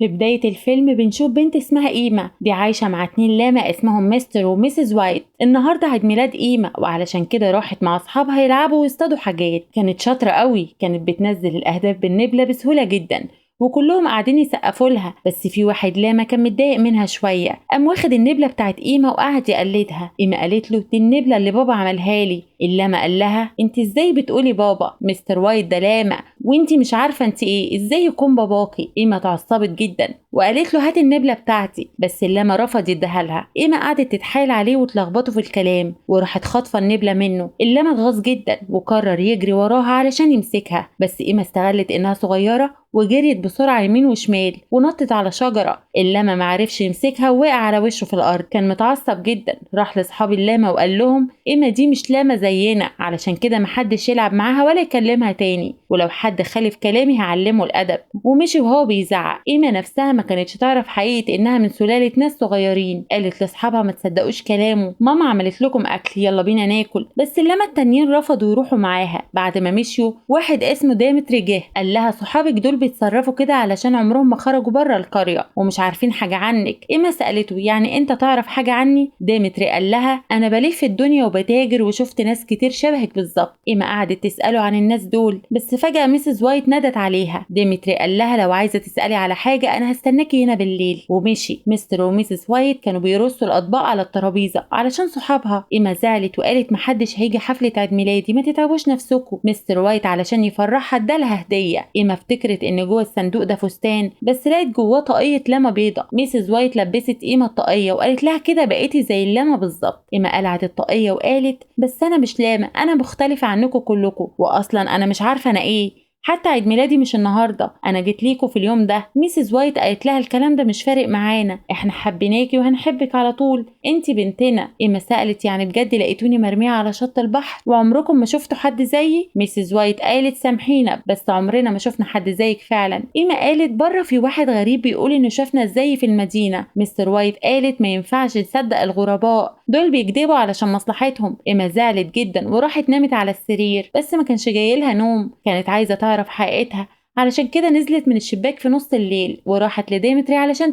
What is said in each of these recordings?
في بداية الفيلم بنشوف بنت اسمها إيما، دي عايشة مع 2 لاما اسمهم مستر وميسيس وايت. النهاردة عيد ميلاد إيما، وعلشان كده راحت مع أصحابها يلعبوا ويصطادوا حاجات. كانت شاطرة قوي، كانت بتنزل الأهداف بالنبلة بسهولة جدا، وكلهم قاعدين يسقفوا لها. بس في واحد لاما كان متضايق منها شوية، قام واخد النبلة بتاعت إيما وقعد يقلدها. إيما قالت له دي النبلة اللي بابا عملها لي. اللاما قال لها انت ازاي بتقولي بابا؟ مستر وايت ده لاما وانتي مش عارفة انت ايه، ازاي يكون باباكي؟ إيما اتعصبت جدا وقالت له هات النبلة بتاعتي، بس اللاما رفض يديها لها. إيما قعدت تتحايل عليه وتلخبطه في الكلام، وراحت خاطفة النبلة منه. اللاما اتغاظ جدا وقرر يجري وراها علشان يمسكها، بس إيما استغلت انها صغيرة وجريت بسرعة يمين وشمال ونطت على شجرة. اللاما معرفش يمسكها ووقع على وشه في الأرض. كان متعصب جدا، راح لأصحاب اللاما وقال لهم إيما دي مش لاما زينا، علشان كده محدش يلعب معاها ولا يكلمها تاني، ولو حد خالف كلامي هعلمه الأدب. ومشي وهو بيزعق. إيما نفسها ما كانتش تعرف حقيقة إنها من سلالة ناس صغيرين. قالت لأصحابها ما تصدقوش كلامه، ماما عملت لكم أكل، يلا بينا ناكل. بس اللاما التانيين رفضوا يروحوا معاها. بعد ما مشيوا واحد اسمه ديمتري جه، قال لها صحابك دول بيتصرفوا كده علشان عمرهم ما خرجوا بره القرية ومش عارفين حاجة عنك. إيما سألته يعني انت تعرف حاجة عني؟ ديمتري قال لها انا بلف في الدنيا وبتاجر وشفت ناس كتير شبهك بالظبط. إيما قعدت تسأله عن الناس دول، بس فجأة ميسيس وايت نادت عليها. ديمتري قال لها لو عايزة تسألي على حاجة انا هستناكي هنا بالليل، ومشي. مستر وميسيس وايت كانوا بيرصوا الأطباق على الترابيزة علشان صحابها. إيما زعلت وقالت محدش هيجي حفلة عيد ميلادي، ما تتعبوش نفسكم. مستر وايت علشان يفرحها ادالها هدية. إيما افتكرت ان جوه الصندوق ده فستان، بس لقيت جواه طاقية لاما بيضة. ميسيس وايت لبست إيما الطاقية وقالت لها كده بقيتي زي اللاما بالظبط. إيما قلعت الطاقية وقالت بس انا مش لاما، انا مختلفة عنكم كلكم، واصلا انا مش عارفة انا ايه، حتى عيد ميلادي مش النهارده، انا جيت ليكوا في اليوم ده. ميسيس وايت قالت لها الكلام ده مش فارق معانا، احنا حبيناكي وهنحبك على طول، انتي بنتنا. ايما سالت يعني بجد لقيتوني مرميه على شط البحر وعمركم ما شفتوا حد زيي؟ ميسيس وايت قالت سامحينا بس عمرنا ما شفنا حد زيك فعلا. ايما قالت بره في واحد غريب بيقول انه شافنا ازاي في المدينه. مستر وايت قالت ما ينفعش نصدق الغرباء دول، بيكدبوا علشان مصلحتهم. ايما زعلت جدا وراحت نامت على السرير، بس ما كانش جايلها نوم، كانت عايزه تعرف حقيقتها، علشان كده نزلت من الشباك في نص الليل وراحت لديمتري علشان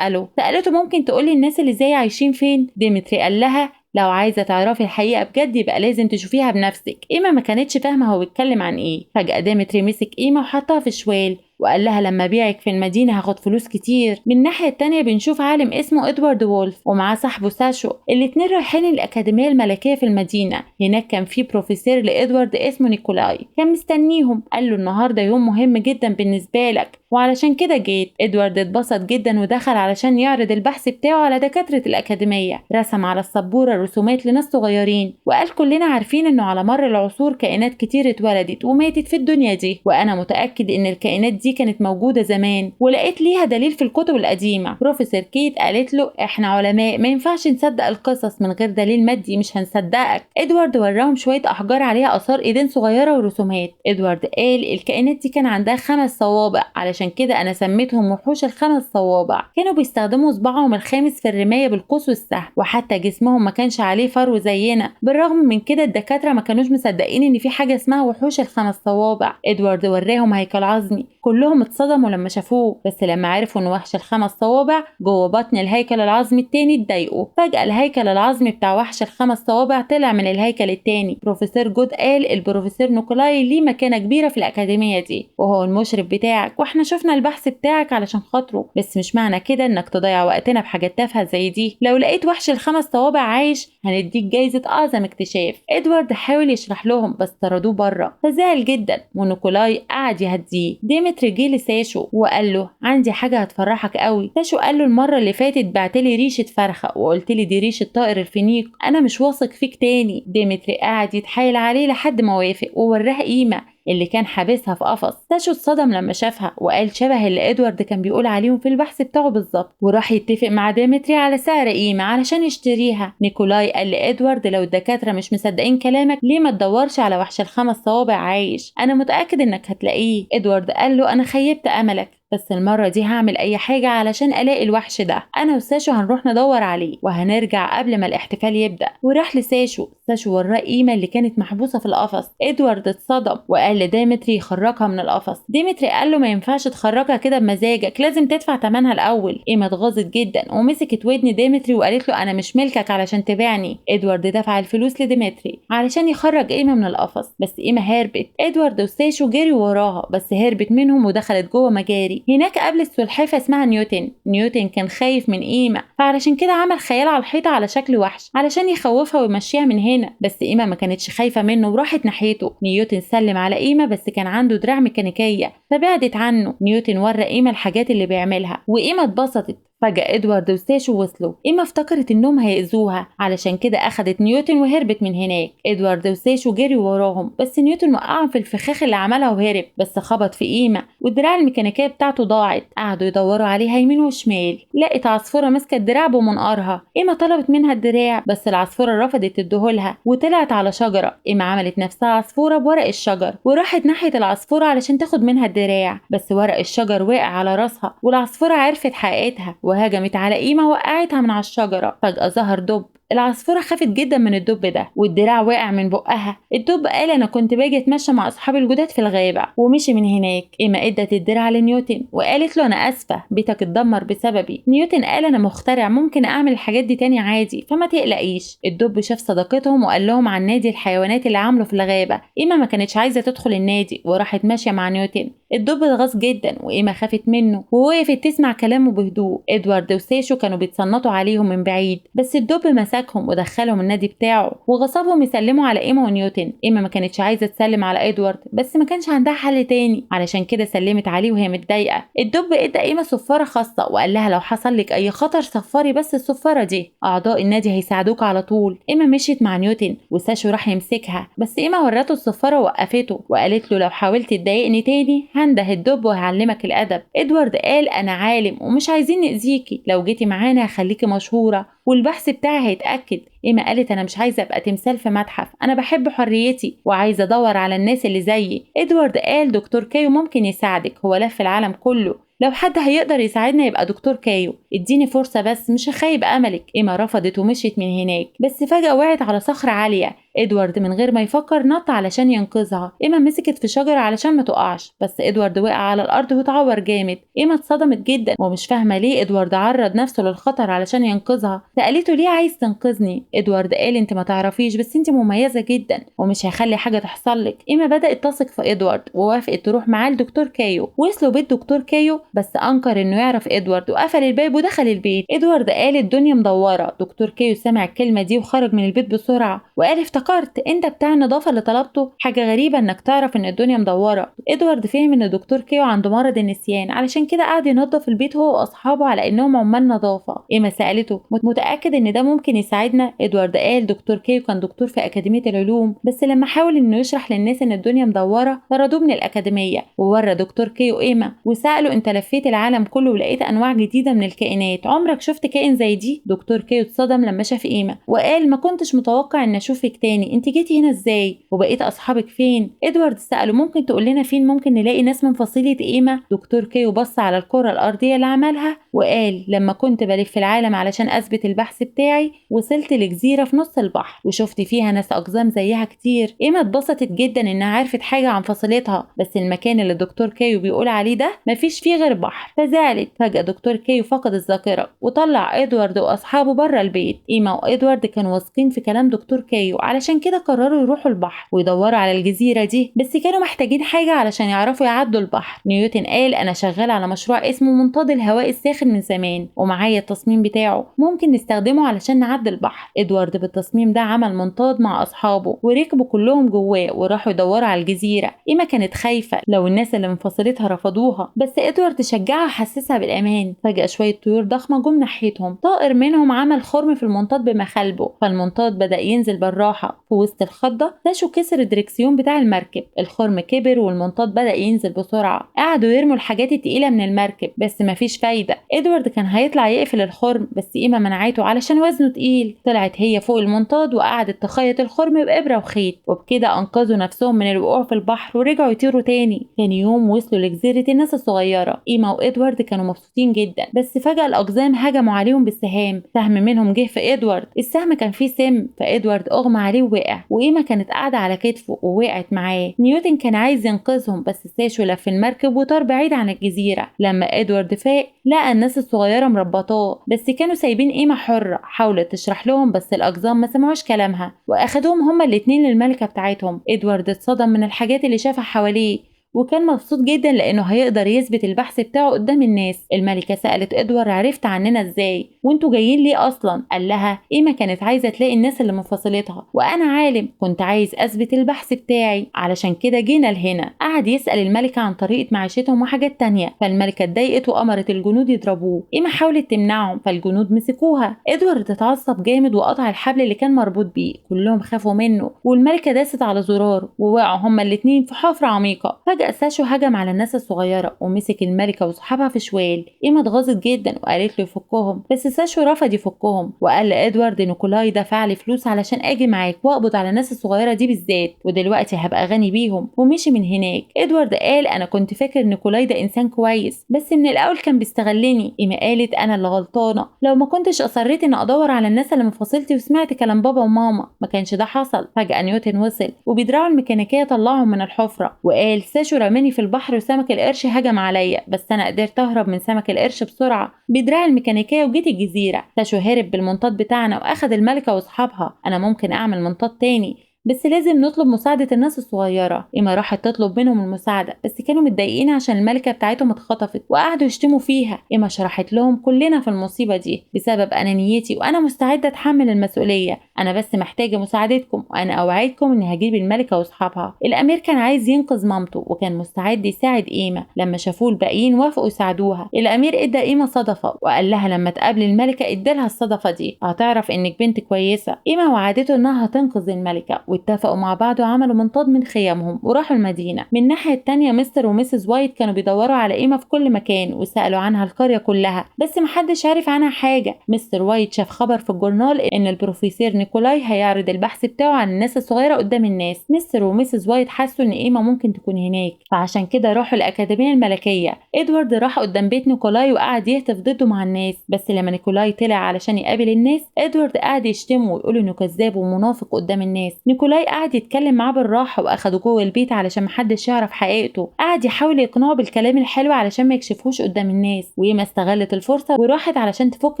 سألته ممكن تقولي الناس اللي زي عايشين فين؟ ديمتري قال لها لو عايزة تعرفي الحقيقة بجد يبقى لازم تشوفيها بنفسك. إيما ما كانتش فاهمة هو بيتكلم عن إيه. فجأة ديمتري مسك إيما وحطها في شوال وقال لها لما بيعك في المدينة هاخد فلوس كتير. من الناحية التانية بنشوف عالم اسمه إدوارد وولف ومعاه صاحبه ساشو، الاتنين رايحين الأكاديمية الملكية في المدينة. هناك كان في بروفيسور لإدوارد اسمه نيكولاي، كان مستنيهم. قال له النهاردة يوم مهم جدا بالنسبة لك وعلشان كده جيت. إدوارد اتبسط جدا ودخل علشان يعرض البحث بتاعه على دكاترة الأكاديمية. رسم على السبورة رسومات لناس صغيرين وقال كلنا عارفين إنه على مر العصور كائنات كتير اتولدت وماتت في الدنيا دي، وأنا متأكد إن الكائنات دي كانت موجودة زمان ولقيت ليها دليل في الكتب القديمة. بروفيسور كيت قالت له احنا علماء ما ينفعش نصدق القصص من غير دليل مادي، مش هنصدقك. ادوارد وراهم شوية احجار عليها اثار ايدين صغيرة ورسومات. ادوارد قال الكائنات دي كان عندها 5 صوابع، علشان كده انا سميتهم وحوش ال5 صوابع. كانوا بيستخدموا صباعهم الخامس في الرماية بالقوس والسهم، وحتى جسمهم ما كانش عليه فرو زينا. بالرغم من كده الدكاترة ما كانوش مصدقين ان في حاجة اسمها وحوش ال5 صوابع. ادوارد وراهم هيكل عظمي، كلهم اتصدموا لما شافوه، بس لما عرفوا ان وحش ال5 صوابع جوه بطن الهيكل العظمي التاني اتضايقوا. فجأة الهيكل العظمي بتاع وحش ال5 صوابع طلع من الهيكل التاني. بروفيسور جود قال البروفيسور نيكولاي ليه مكانة كبيرة في الأكاديمية دي وهو المشرف بتاعك، واحنا شفنا البحث بتاعك علشان خاطره، بس مش معنى كده انك تضيع وقتنا بحاجات تافهة زي دي. لو لقيت وحش ال5 صوابع عايش هنديك جايزة أعظم اكتشاف. ادوارد حاول يشرح لهم بس طردوه بره، فزعل جدا ونيكولاي قعد يهديه. ديمتري جه لساشو وقال له عندي حاجة هتفرحك قوي. ساشو قال له المرة اللي فاتت بعتلي ريشة فرخة وقلت لي دي ريشة طائر الفينيق، أنا مش واثق فيك تاني. ديمتري قعد يتحايل عليه لحد ما وافق ووراه قيمة اللي كان حابسها في قفص. ساشو اتصدم لما شافها وقال شبه اللي ادوارد كان بيقول عليهم في البحث بتاعه بالظبط، وراح يتفق مع ديمتري على سعر قيمة علشان يشتريها. نيكولاي قال لادوارد لو الدكاترة مش مصدقين كلامك ليه ما تدورش على وحش ال5 صوابع عايش، انا متأكد انك هتلاقيه. ادوارد قال له انا خيبت املك، بس المرة دي هعمل أي حاجة علشان ألاقي الوحش ده. أنا وساشو هنروح ندور عليه وهنرجع قبل ما الاحتفال يبدأ. وراح لساشو. ساشو وراه إيما اللي كانت محبوسة في القفص. إدوارد اتصدم وقال لديمتري يخرجها من القفص. ديمتري قال له ما ينفعش تخرجها كده بمزاجك، لازم تدفع ثمنها الأول. إيما اتغاظت جدا ومسكت ودن ديمتري وقالت له أنا مش ملكك علشان تبيعني. إدوارد دفع الفلوس لديمتري علشان يخرج إيما من القفص، بس إيما هربت. إدوارد وساشو جري وراها بس هربت منهم ودخلت جوه مجاري. هناك قابلت سلحفاة اسمها نيوتن. نيوتن كان خايف من إيما فعلشان كده عمل خيال على الحيطة على شكل وحش علشان يخوفها ويمشيها من هنا، بس إيما ما كانتش خايفة منه وراحت ناحيته. نيوتن سلم على إيما بس كان عنده دراع ميكانيكية فبعدت عنه. نيوتن ورى إيما الحاجات اللي بيعملها وإيما اتبسطت. فجأة إدوارد وساشو وصلوا. إيما افتكرت إنهم هيأذوها علشان كده أخدت نيوتن وهربت من هناك. إدوارد وساشو جري وراهم بس نيوتن وقعهم في الفخاخ اللي عملها وهرب، بس خبط في إيما والدراع الميكانيكية بتاعته ضاعت. قعدوا يدوروا عليها يمين وشمال. لقت عصفورة ماسكة الدراع بمنقارها. إيما طلبت منها الدراع بس العصفورة رفضت تديهولها وطلعت على شجرة. إيما عملت نفسها عصفورة بورق الشجر وراحت ناحية العصفورة علشان تاخد منها الدراع، بس ورق الشجر وقع على راسها والعصفورة عرفت حقيقتها وهجمت على إيما وقعتها من على الشجرة. فجأة ظهر دب. العصفورة خافت جدا من الدب ده والدراع وقع من بقها. الدب قال أنا كنت باجي أتمشى مع أصحابي الجداد في الغابة ومشي من هناك. إيما ادت الدراع لنيوتن وقالت له أنا آسفة بيتك اتدمر بسببي. نيوتن قال أنا مخترع ممكن أعمل الحاجات دي تاني عادي فما تقلقيش. الدب شاف صداقتهم وقال لهم عن نادي الحيوانات اللي عامله في الغابة. إيما ما كانتش عايزة تدخل النادي وراحت ماشية مع نيوتن. الدب اتغاظ جدا وإيما خافت منه ووقفت تسمع كلامه بهدوء. إدوارد وساشو كانوا بيتصنطوا عليهم من بعيد بس الدب مسكهم ودخلهم النادي بتاعه وغصبهم يسلموا على إيما ونيوتن. إيما ما كانتش عايزة تسلم على إدوارد بس ما كانش عندها حل تاني علشان كده سلمت عليه وهي متضايقة. الدب ادى إيما صفارة خاصة وقال لها لو حصل لك أي خطر صفري بس الصفارة دي، أعضاء النادي هيساعدوك على طول. إيما مشيت مع نيوتن وساشو راح يمسكها بس إيما ورته الصفارة ووقفته وقالت له لو حاولت تضايقني تاني هنده الدب وهعلمك الأدب. إدوارد قال أنا عالم ومش عايزين نأذيكي، لو جيتي معانا هخليكي مشهورة والبحث بتاعي هيتأكد. إيما قالت أنا مش عايزة أبقى تمثال في متحف، أنا بحب حريتي وعايزة أدور على الناس اللي زيي. إدوارد قال دكتور كايو ممكن يساعدك، هو لف العالم كله، لو حد هيقدر يساعدنا يبقى دكتور كايو، اديني فرصة بس مش هخيب أملك. إيما رفضت ومشيت من هناك بس فجأة وقعت على صخرة عالية. إدوارد من غير ما يفكر نط علشان ينقذها. إيما مسكت في شجرة علشان ما تقعش بس إدوارد وقع على الأرض واتعور جامد. إيما اتصدمت جدا ومش فاهمة ليه إدوارد عرض نفسه للخطر علشان ينقذها. سألته ليه عايز تنقذني؟ إدوارد قال انت ما تعرفيش بس انت مميزة جدا ومش هيخلي حاجة تحصل لك. إيما بدأت تثق في إدوارد ووافقت تروح معاه لدكتور كايو. وصلوا بيت دكتور كايو بس أنكر إنه يعرف إدوارد وقفل الباب ودخل البيت. إدوارد قال الدنيا مدورة. دكتور كايو سمع الكلمة دي وخرج من البيت بسرعة وقال افتكرت انت بتاع النظافة اللي طلبته، حاجة غريبة انك تعرف ان الدنيا مدورة. إدوارد فهم ان دكتور كايو عنده مرض النسيان علشان كده قعد ينظف البيت هو واصحابه على انهم عمال نظافة. إيما سألته متأكد ان ده ممكن يساعدنا؟ إدوارد قال دكتور كايو كان دكتور في أكاديمية العلوم بس لما حاول انه يشرح للناس ان الدنيا مدورة طردوه من الأكاديمية. وورى دكتور كايو إيما وسأله انت لفيت العالم كله ولقيت انواع جديدة من الكائنات، عمرك شفت كائن زي دي؟ دكتور كايو اتصدم لما شاف إيما وقال ما كنتش متوقع ان اشوفك تاني، انت جيتي هنا ازاي وبقيت اصحابك فين؟ إدوارد سأله ممكن تقول لنا فين ممكن نلاقي ناس من فصيلة إيما؟ دكتور كايو بص على الكرة الأرضية اللي عملها وقال لما كنت بلف العالم علشان أثبت البحث بتاعي وصلت لجزيرة في نص البحر وشفت فيها ناس أقزام زيها كتير. إيما اتبسطت جدا إنها عرفت حاجة عن فصيلتها بس المكان اللي دكتور كايو بيقول عليه ده مفيش فيه غير بحر فزعلت. فجأة دكتور كايو فقد الذاكرة وطلع إدوارد وأصحابه بره البيت. إيما وإدوارد كانوا واثقين في كلام دكتور كايو علشان كده قرروا يروحوا البحر ويدوروا على الجزيرة دي بس كانوا محتاجين حاجة علشان يعرفوا يعدوا البحر. نيوتن قال أنا شغال على مشروع اسمه منطاد الهواء الساخن من زمان ومعايا التصميم بتاعه ممكن نستخدمه علشان نعدي البحر. إدوارد بالتصميم ده عمل منطاد مع أصحابه وركبوا كلهم جواه وراحوا يدوروا على الجزيرة. إيما كانت خايفة لو الناس اللي من فصيلتها رفضوها بس إدوارد شجعها وحسسها بالأمان. فجأة شوية طيور ضخمة جم ناحيتهم، طائر منهم عمل خرم في المنطاد بمخالبه فالمنطاد بدأ ينزل بالراحة. في وسط الخضة ساشو كسر الدركسيون بتاع المركب، الخرم كبر والمنطاد بدأ ينزل بسرعة. قعدوا يرموا الحاجات التقيلة من المركب بس مفيش فايدة. إدوارد كان هيطلع يقفل الخرم بس إيما منعته علشان وزنه تقيل. طلعت هي فوق المنطاد وقعدت تخيط الخرم بإبرة وخيط وبكده أنقذوا نفسهم من الوقوع في البحر ورجعوا يطيروا تاني. تاني يوم وصلوا لجزيرة الناس الصغيرة. إيما وإدوارد كانوا مبسوطين جدا، بس فجأة الأقزام هجموا عليهم بالسهام. سهم منهم جه في إدوارد، السهم كان فيه سم، فإدوارد أغمى عليه ووقع، وإيما كانت قاعدة على كتفه ووقعت معاه. نيوتن كان عايز ينقذهم بس ساشو لف المركب وطار بعيد عن الجزيرة. لما إدوارد فاق لقى الناس الصغيرة مربطاه، بس كانوا سايبين إيما حرة. حاولت تشرح لهم بس الأقزام ما سمعوش كلامها وأخدوهم هما الاتنين للملكة بتاعتهم. إدوارد اتصدم من الحاجات اللي شافها حواليه وكان مبسوط جدا لانه هيقدر يثبت البحث بتاعه قدام الناس. الملكة سألت ادوارد عرفت عننا ازاي وانتوا جايين ليه اصلا؟ قال لها ايما كانت عايزة تلاقي الناس اللي منفصلتها، وانا عالم كنت عايز اثبت البحث بتاعي، علشان كده جينا لهنا. قعد يسأل الملكة عن طريقة معيشتهم وحاجات تانية، فالملكة اتضايقت وامرت الجنود يضربوه. ايما حاولت تمنعهم فالجنود مسكوها. ادوارد اتعصب جامد وقطع الحبل اللي كان مربوط بيه، كلهم خافوا منه والملكة داست على زرار ووقعوا هما الاتنين في حفرة عميقة. فجأة ساشو هجم على الناس الصغيرة ومسك الملكة وصحابها في شوال. إيما اتغاظت جدا وقالت له يفكهم، بس ساشو رفض يفكهم وقال لإدوارد نيكولاي دفع لي فلوس علشان أجي معاك وأقبض على الناس الصغيرة دي بالذات، ودلوقتي هبقى غني بيهم، ومشي من هناك. إدوارد قال أنا كنت فاكر نيكولاي ده إنسان كويس بس من الأول كان بيستغلني. إيما قالت أنا اللي غلطانة، لو ما كنتش أصريت إن أدور على الناس اللي منفصلتي وسمعت كلام بابا وماما ما كانش ده حصل. فجأة نيوتن وصل وبيدرعوا الميكانيكية طلعهم من الحفرة، وقال ساشو رماني في البحر وسمك القرش هجم عليا بس انا قدرت اهرب من سمك القرش بسرعه بدراع الميكانيكيه وجيت الجزيره. ساشو هرب بالمنطاد بتاعنا واخد الملكه واصحابها. انا ممكن اعمل منطاد تاني بس لازم نطلب مساعدة الناس الصغيرة. إيما راحت تطلب منهم المساعدة بس كانوا متضايقين عشان الملكة بتاعتهم اتخطفت وقعدوا يشتموا فيها. إيما شرحت لهم كلنا في المصيبة دي بسبب أنانيتي وأنا مستعدة أتحمل المسؤولية، أنا بس محتاجة مساعدتكم وأنا أوعدكم إني هجيب الملكة وأصحابها. الأمير كان عايز ينقذ مامته وكان مستعد يساعد إيما. لما شافوه الباقيين وافقوا يساعدوها. الأمير إدى إيما صدفة وقال لها لما تقابل الملكة إديلها الصدفة دي هتعرف إنك بنت كويسة. إيما وعدته إنها هتنقذ الملكة واتفقوا مع بعض وعملوا منطاد من خيامهم وراحوا المدينة. من الناحية التانية مستر وميسز وايت كانوا بيدوروا على إيما في كل مكان وسألوا عنها القرية كلها بس محدش عارف عنها حاجة. مستر وايت شاف خبر في الجورنال إن البروفيسور نيكولاي هيعرض البحث بتاعه عن الناس الصغيرة قدام الناس. مستر وميسز وايت حسوا إن إيما ممكن تكون هناك فعشان كده راحوا الأكاديمية الملكية. إدوارد راح قدام بيت نيكولاي وقعد يهتف ضده مع الناس، بس لما نيكولاي طلع علشان يقابل الناس إدوارد قعد يشتمه ويقول إنه كذاب ومنافق قدام الناس. نيكولاي قعد يتكلم معاه بالراحة وأخده جوه البيت علشان محدش يعرف حقيقته. قعد يحاول يقنعه بالكلام الحلو علشان ما يكشفوش قدام الناس. وإيما استغلت الفرصة وراحت علشان تفك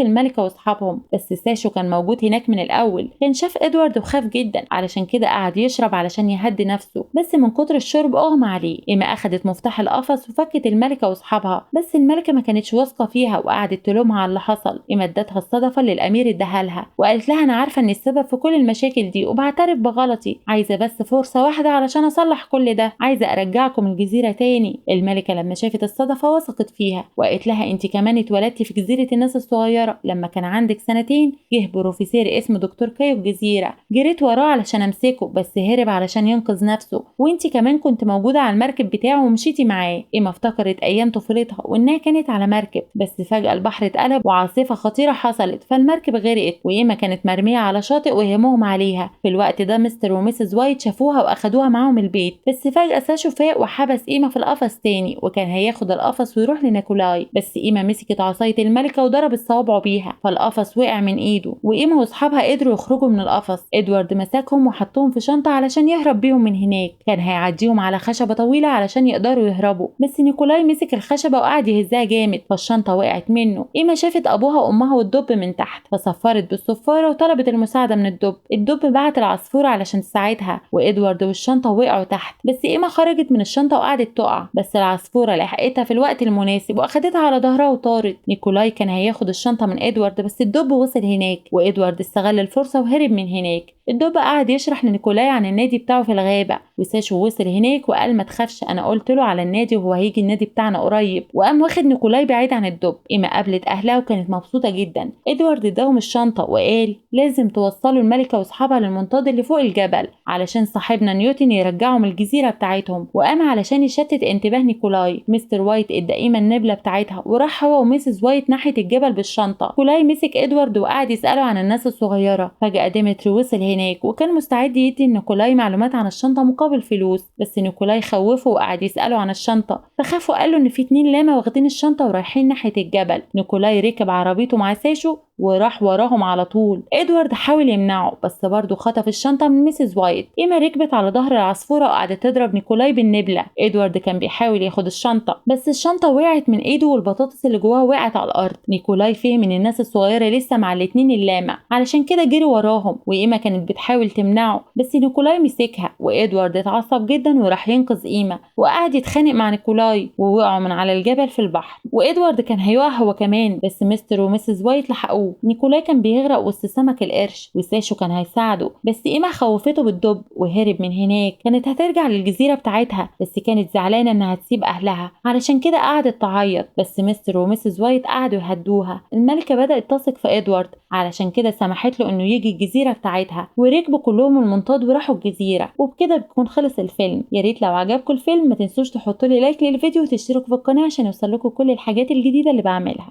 الملكة واصحابهم، بس ساشو كان موجود هناك من الأول. كان شاف إدوارد وخاف جدا علشان كده قعد يشرب علشان يهدي نفسه، بس من كتر الشرب أغمى عليه. إيما أخدت مفتاح القفص وفكت الملكة واصحابها، بس الملكة ما كانتش واثقة فيها وقعدت تلومها على اللي حصل. إيما ادتها الصدفة اللي الأمير اداها لها وقالت لها أنا عارفة إن السبب في كل المشاكل دي وبعترف بغلطي، عايزة بس فرصة واحدة علشان أصلح كل ده، عايزة أرجعكم الجزيرة تاني. الملكة لما شافت الصدفة وثقت فيها وقالت لها أنت كمان اتولدتي في جزيرة الناس الصغيرة. لما كان عندك سنتين جه بروفيسور اسمه دكتور كايو الجزيرة، جريت وراه علشان أمسكه بس هرب علشان ينقذ نفسه، وأنت كمان كنت موجودة على المركب بتاعه ومشيتي معاه. إيما افتكرت أيام طفولتها وإنها كانت على مركب بس فجأة البحر اتقلب وعاصفة خطيرة حصلت فالمركب غرقت وإيما كانت مرمية على شاطئ وهمهم عليها. في الوقت ده مستر وميسز وايت شافوها واخدوها معاهم البيت، بس فجأة ساشو فاق وحبس إيما في القفص تاني وكان هياخد القفص ويروح لنيكولاي، بس إيما مسكت عصاية الملكة وضربت صوابعه بيها فالقفص وقع من إيده وإيما واصحابها قدروا يخرجوا من القفص. إدوارد مسكهم وحطهم في شنطة علشان يهرب بيهم من هناك، كان هيعديهم على خشبة طويلة علشان يقدروا يهربوا بس نيكولاي مسك الخشبة وقعد يهزها جامد فالشنطة وقعت منه. إيما شافت أبوها وأمها والدب من تحت فصفرت بالصفارة وطلبت المساعدة من الدب بعت العصفورة علشان تساعدها وإدوارد والشنطة وقعوا تحت، بس إيما خرجت من الشنطة وقعدت تقع بس العصفورة لحقتها في الوقت المناسب وأخدتها على ظهرها وطارت. نيكولاي كان هياخد الشنطة من إدوارد بس الدب وصل هناك وإدوارد استغل الفرصة وهرب من هناك. الدب قعد يشرح لنيكولاي عن النادي بتاعه في الغابة وساشو وصل هناك وقال ما تخافش أنا قلت له على النادي وهو هيجي النادي بتاعنا قريب، وقام واخد نيكولاي بعيد عن الدب. إيما قابلت أهلها وكانت مبسوطة جدا. إدوارد اداهم الشنطة وقال لازم توصلوا الملكة واصحابها للمنطاد اللي فوق الجبل الجبل علشان صاحبنا نيوتن يرجعهم الجزيرة بتاعتهم، وقام علشان يشتت انتباه نيكولاي. مستر وايت ادى ايما النبلة بتاعتها وراح هو وميسيس وايت ناحية الجبل بالشنطة. نيكولاي مسك ادوارد وقعد يسأله عن الناس الصغيرة. فجأة ديمتري وصل هناك وكان مستعد يدي نيكولاي معلومات عن الشنطة مقابل فلوس، بس نيكولاي خوفه وقعد يسأله عن الشنطة، فخاف وقال له ان في 2 لاما واخدين الشنطة ورايحين ناحية الجبل. نيكولاي ركب عربيته مع ساشو وراح وراهم على طول. ادوارد حاول يمنعه بس برضه خطف الشنطه من ميسيس وايت. ايما ركبت على ظهر العصفوره وقعدت تضرب نيكولاي بالنبله. ادوارد كان بيحاول ياخد الشنطه بس الشنطه وقعت من ايده والبطاطس اللي جواها وقعت على الارض. نيكولاي فهم ان الناس الصغيره لسه مع الاتنين اللاما، علشان كده جري وراهم، وايما كانت بتحاول تمنعه بس نيكولاي مسكها. وادوارد اتعصب جدا وراح ينقذ ايما وقعد يتخانق مع نيكولاي ووقعوا من على الجبل في البحر. وادوارد كان هيقع هو كمان بس مستر وميسيس وايت لحقوه. نيكولاي كان بيغرق وسط سمك القرش وساشو كان هيساعده بس ايما خوفته بالدب وهرب من هناك. كانت هترجع للجزيرة بتاعتها بس كانت زعلانة انها تسيب اهلها، علشان كده قعدت تعيط. بس مستر وميسيس وايت قعدوا يهدوها. الملكة بدأت تثق في ادوارد، علشان كده سمحت له انه يجي الجزيرة بتاعتها، وركبوا كلهم المنطاد وراحوا الجزيرة. وبكده بيكون خلص الفيلم. يا ريت لو عجبكم الفيلم ما تنسوش تحطوا لي لايك للفيديو وتشتركوا في القناة عشان يوصلكوا كل الحاجات الجديدة اللي بعملها.